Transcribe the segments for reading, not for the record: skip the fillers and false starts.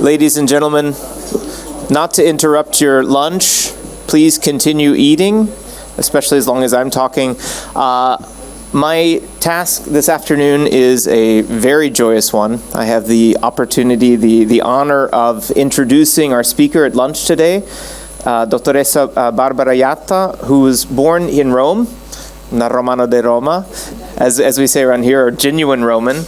Ladies and gentlemen, not to interrupt your lunch, please continue eating, especially as long as I'm talking. My task this afternoon is a very joyous one. I have the opportunity, the honor of introducing our speaker at lunch today, Dottoressa Barbara Jatta, who was born in Rome, una Romano de Roma, as we say around here, a genuine Roman.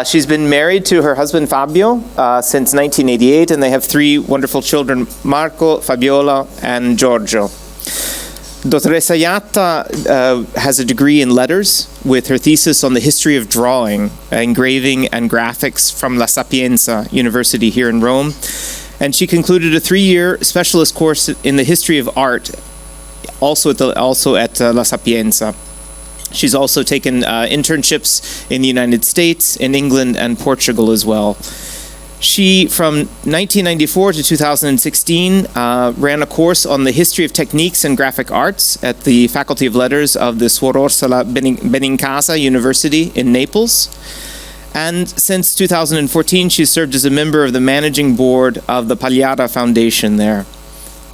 She's been married to her husband Fabio since 1988, and they have three wonderful children, Marco, Fabiola, and Giorgio. Dottoressa Jatta has a degree in letters with her thesis on the history of drawing, engraving, and graphics from La Sapienza University here in Rome. And she concluded a 3-year specialist course in the history of art, also at La Sapienza. She's also taken internships in the United States, in England, and Portugal as well. She, from 1994 to 2016, ran a course on the history of techniques and graphic arts at the Faculty of Letters of the Suor Orsola Benincasa University in Naples. And since 2014, she served as a member of the managing board of the Pagliara Foundation there.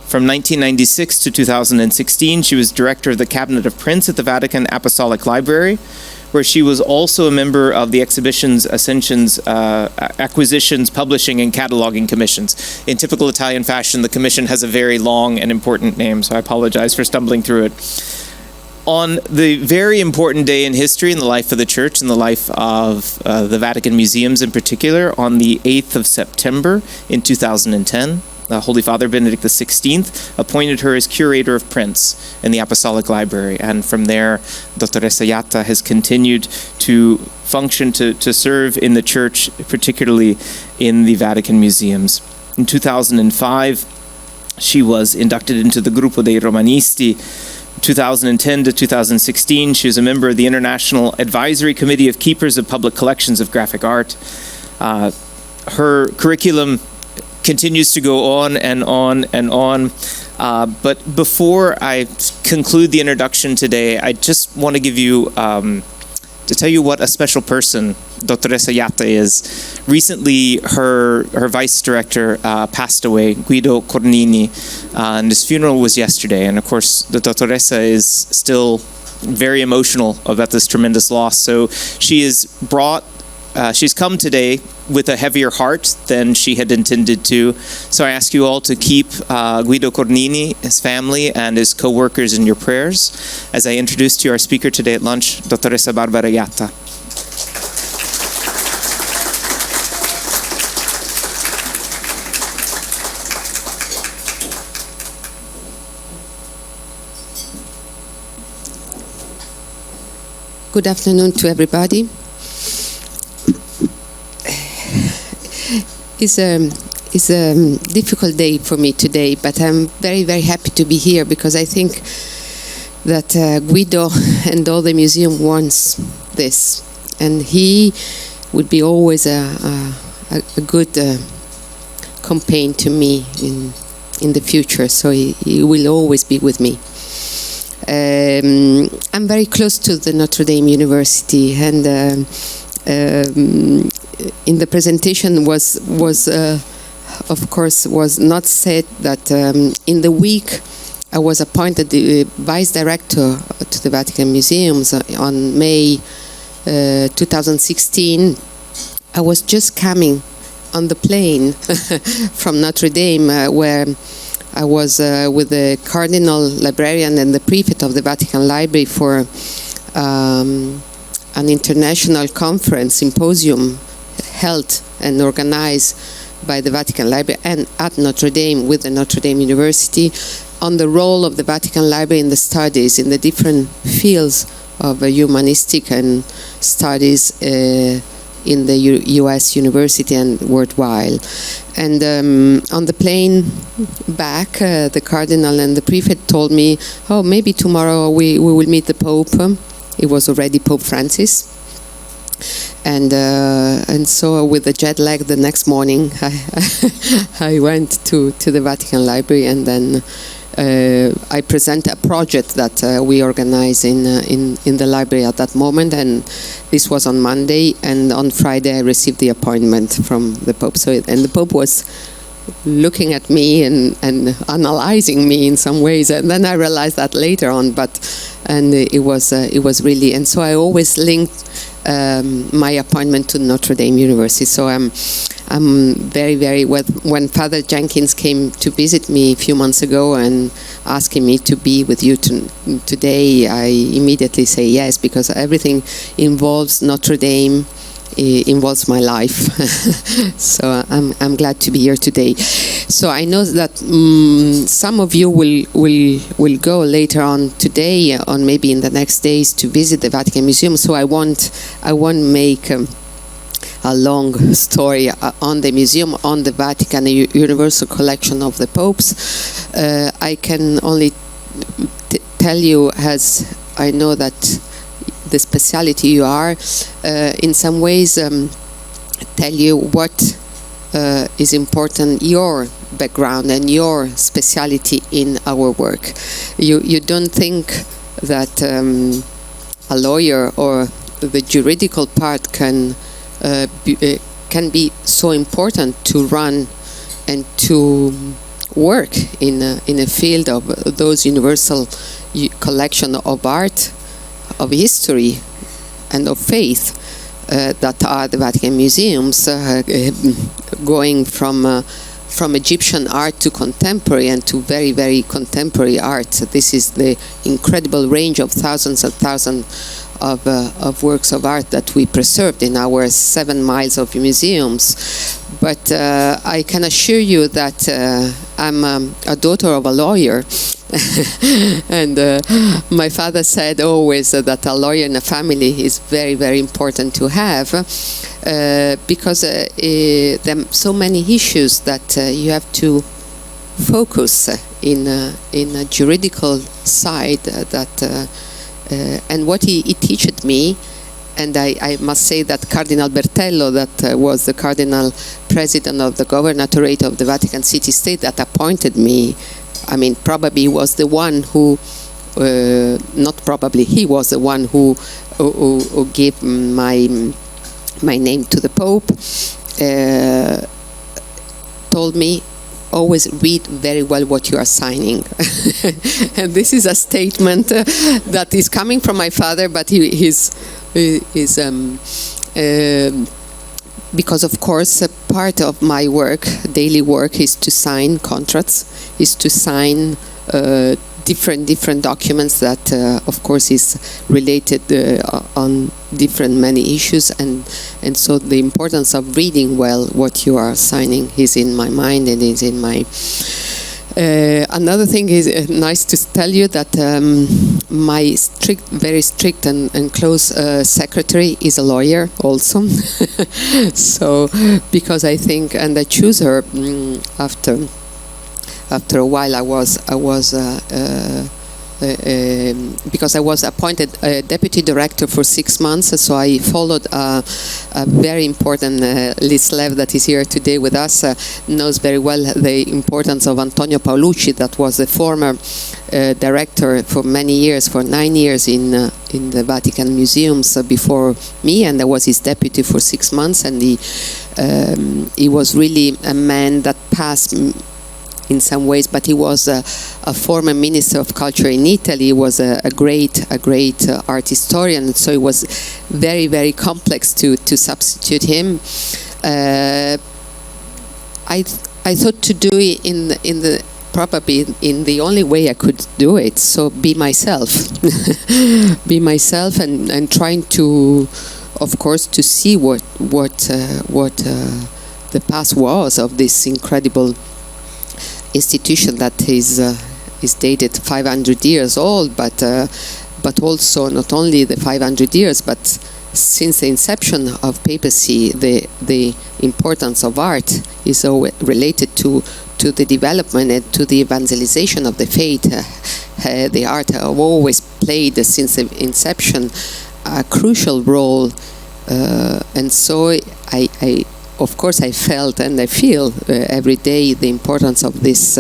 From 1996 to 2016, she was director of the Cabinet of Prints at the Vatican Apostolic Library, where she was also a member of the Exhibitions, Ascensions, Acquisitions, Publishing, and Cataloging Commissions. In typical Italian fashion, the commission has a very long and important name, so I apologize for stumbling through it. On the very important day in history in the life of the Church, in the life of the Vatican Museums in particular, on the 8th of September in 2010, Holy Father Benedict XVI appointed her as curator of prints in the Apostolic Library, and from there, Dottoressa Jatta has continued to function, to serve in the Church, particularly in the Vatican Museums. In 2005, she was inducted into the Gruppo dei Romanisti. 2010 to 2016, she was a member of the International Advisory Committee of Keepers of Public Collections of Graphic Art. Her curriculum continues to go on and on and on. But before I conclude the introduction today, I just want to give you, to tell you what a special person Dottoressa Jatta is. Recently, her vice director passed away, Guido Cornini, and his funeral was yesterday. And of course, the Dottoressa is still very emotional about this tremendous loss. So she's come today with a heavier heart than she had intended to. So I ask you all to keep Guido Cornini, his family, and his co-workers in your prayers as I introduce to you our speaker today at lunch, Dottoressa Barbara Jatta. Good afternoon to everybody. It's a difficult day for me today, but I'm very, very happy to be here because I think that Guido and all the museum wants this, and he would be always a good companion to me in the future. So he will always be with me. I'm very close to the Notre Dame University, and in the presentation was of course was not said that in the week I was appointed the vice director to the Vatican Museums on May 2016. I was just coming on the plane from Notre Dame where I was with the cardinal librarian and the prefect of the Vatican Library for an international conference, symposium, held and organized by the Vatican Library and at Notre Dame with the Notre Dame University on the role of the Vatican Library in the studies, in the different fields of humanistic and studies in the U.S. university and worldwide. And on the plane back, the cardinal and the prefect told me, oh, maybe tomorrow we will meet the Pope. It was already Pope Francis. And so with the jet lag the next morning, I went to the Vatican Library, and then I present a project that we organize in the library at that moment, and this was on Monday, and on Friday I received the appointment from the Pope. And the Pope was looking at me and analyzing me in some ways, and then I realized that later on. And it was really, and so I always linked my appointment to Notre Dame University. So I'm very when Father Jenkins came to visit me a few months ago and asking me to be with you today, I immediately say yes, because everything involves Notre Dame. It involves my life. So I'm glad to be here today. So I know that some of you will go later on today, or maybe in the next days, to visit the Vatican Museum. So I won't make a long story on the museum, on the Vatican Universal Collection of the Popes. I can only tell you, as I know that the speciality you are, in some ways tell you what is important, your background and your speciality in our work. You don't think that a lawyer or the juridical part can be so important to run and to work in a field of those universal collection of art, of history, and of faith that are the Vatican Museums, going from Egyptian art to contemporary and to very, very contemporary art. This is the incredible range of thousands and thousands of works of art that we preserved in our 7 miles of museums. But I can assure you that I'm a daughter of a lawyer. And my father said always that a lawyer in a family is very, very important to have, because there are so many issues that you have to focus in a juridical side. And what he taught me, and I must say that Cardinal Bertello, that was the Cardinal President of the Governorate of the Vatican City State, that appointed me. I mean, probably he was the one who, not probably, he was the one who gave my name to the Pope, told me, always read very well what you are signing. And this is a statement that is coming from my father, but he's because of course part of my work, daily work, is to sign contracts, is to sign different documents that of course is related on many issues, and so the importance of reading well what you are signing is in my mind and is in my another thing is nice to tell you that my very strict and close secretary is a lawyer also. So because I think, and I choose her after a while. I was because I was appointed deputy director for 6 months, so I followed a very important Liz Lev, that is here today with us, knows very well the importance of Antonio Paolucci, that was the former director for many years, for 9 years in the Vatican Museums before me, and I was his deputy for 6 months, and he was really a man that passed in some ways, but he was a former minister of culture in Italy. He was a great art historian, so it was very, very complex to substitute him. I thought to do it probably in the only way I could do it. So be myself, be myself, and trying to, of course, to see what the past was of this incredible institution that is dated 500 years old, but also not only the 500 years, but since the inception of papacy, the importance of art is related to the development and to the evangelization of the faith. The art have always played, since the inception, a crucial role, and so of course, I felt and I feel every day the importance of this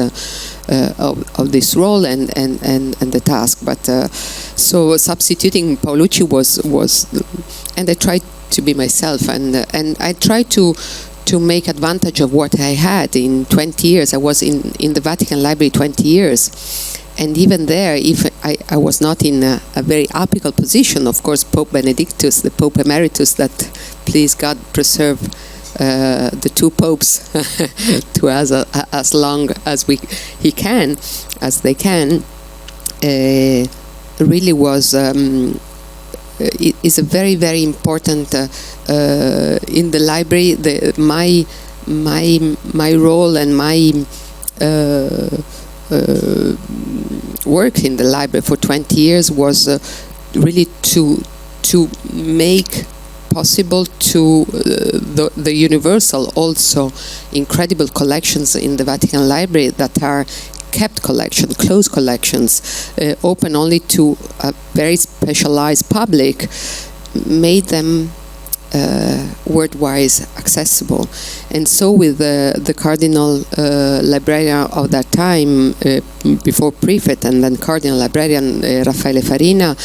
of this role and the task. But so substituting Paolucci was, and I tried to be myself, and I tried to make advantage of what I had in 20 years. I was in the Vatican Library 20 years. And even there, if I was not in a very apical position, of course, Pope Benedictus, the Pope Emeritus, that please God preserve the two popes to us as long as they can, really was is a very, very important in the library. My role and my work in the library for 20 years was really to make possible to the universal also incredible collections in the Vatican Library that are kept collection, closed collections, open only to a very specialized public, made them word-wise accessible. And so with the Cardinal Librarian of that time, before Prefect and then Cardinal Librarian Raffaele Farina,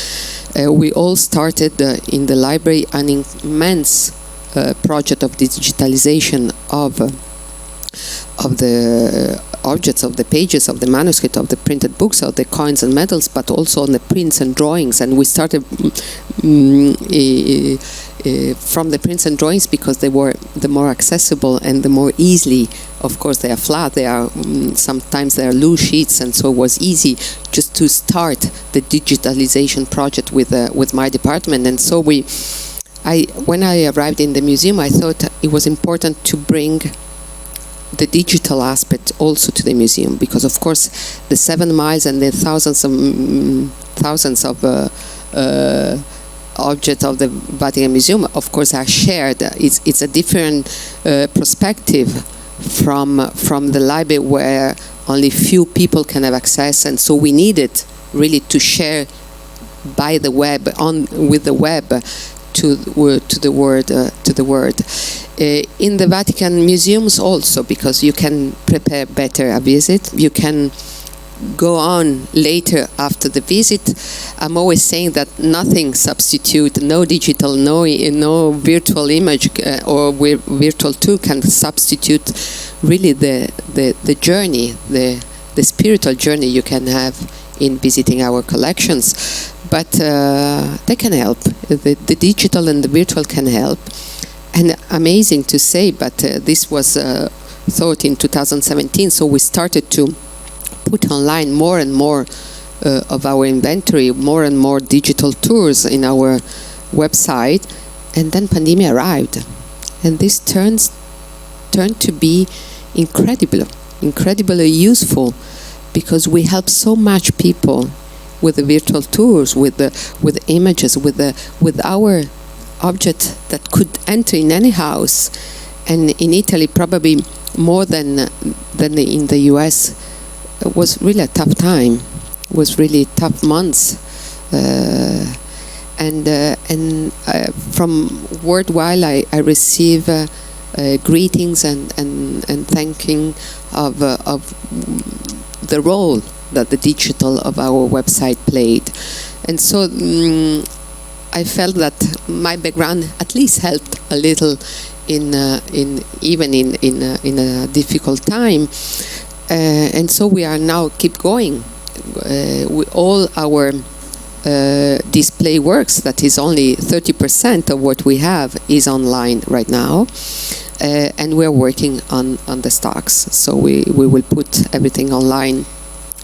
we all started in the library an immense project of digitalization of the objects, of the pages, of the manuscript, of the printed books, of the coins and medals, but also on the prints and drawings. And we started from the prints and drawings because they were the more accessible and the more easily. Of course, they are flat. They are sometimes they are loose sheets, and so it was easy just to start the digitalization project with my department. And so when I arrived in the museum, I thought it was important to bring the digital aspect also to the museum, because of course the 7 miles and the thousands of objects of the Vatican Museum, of course, are shared. It's a different perspective from the library, where only few people can have access, and so we needed really to share by the web, with the web, to the world. In the Vatican Museums also, because you can prepare better a visit, you can go on later after the visit. I'm always saying that nothing substitute, no digital, no virtual image or virtual tool can substitute really the journey, the spiritual journey you can have in visiting our collections. But they can help. The digital and the virtual can help. And amazing to say, but this was thought in 2017, so we started to put online more and more of our inventory, more and more digital tours in our website, and then pandemic arrived. And this turned to be incredibly useful, because we help so much people with the virtual tours, with images, with our object that could enter in any house. And in Italy, probably more than in the US, it was really a tough time. It was really tough months. And from worldwide, I receive greetings and thanking of the role that the digital of our website played. And so I felt that my background at least helped a little in a difficult time. And so we are now keep going. All our display works, that is only 30% of what we have, is online right now. And we're working on the stocks. So we will put everything online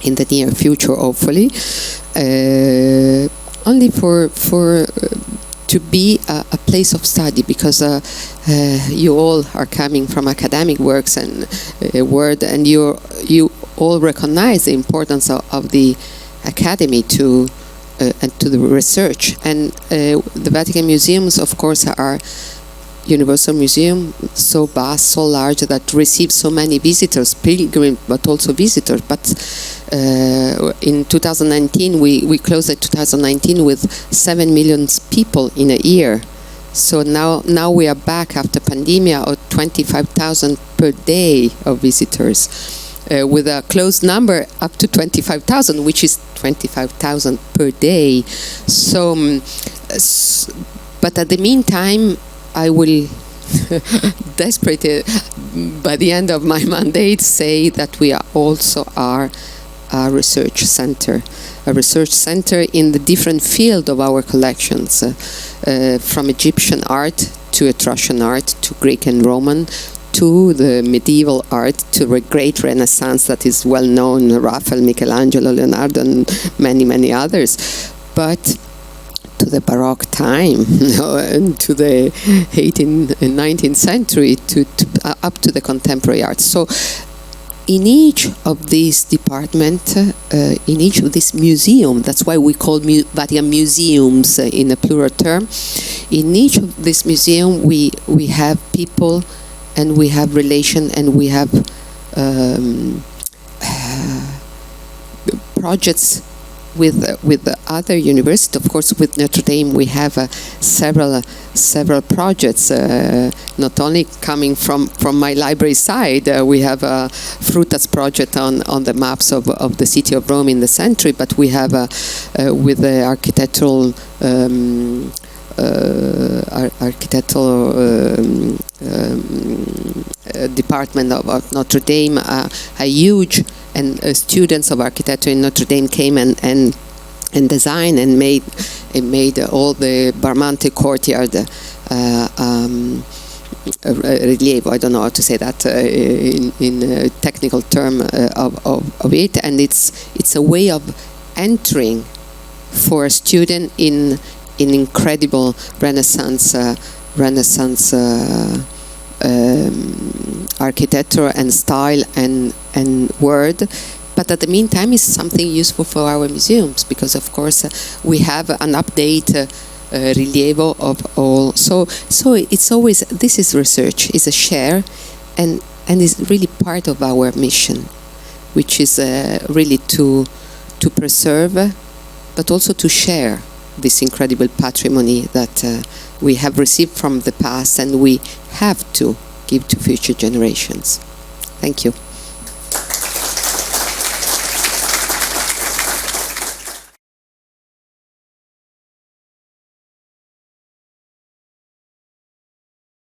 in the near future, hopefully. Only for to be a place of study, because you all are coming from academic works and world, and you all recognize the importance of the academy to and to the research. And the Vatican Museums, of course, are Universal Museum, so vast, so large, that receives so many visitors, pilgrims, but also visitors. But in 2019, we closed at 2019 with 7 million people in a year. So now we are back after pandemic of 25,000 per day of visitors. with a closed number up to 25,000, which is 25,000 per day. So, but at the meantime, I will desperate by the end of my mandate say that we are also are a research center in the different field of our collections, from Egyptian art to Etruscan art to Greek and Roman to the medieval art to the great Renaissance that is well known, Raphael, Michelangelo, Leonardo, and many others, but to the Baroque time, and to the 18th and 19th century, up to the contemporary art. So in each of these departments, in each of these museums, that's why we call Vatican Museums in a plural term, in each of this museum we have people and we have relation and we have projects with the other universities. Of course, with Notre Dame we have several projects, not only coming from my library side. We have a Frutas project on the maps of the city of Rome in the century, but we have with the architectural department of Notre Dame, a huge and students of architecture in Notre Dame came and designed and made all the Barmante courtyard relievo. I don't know how to say that in a technical term of it, and it's a way of entering for a student in incredible Renaissance architecture and style and word, but at the meantime it's something useful for our museums, because of course we have an update relievo of all. So it's always, this is research, is a share, and is really part of our mission, which is really to preserve, but also to share this incredible patrimony that we have received from the past and we have to give to future generations. Thank you.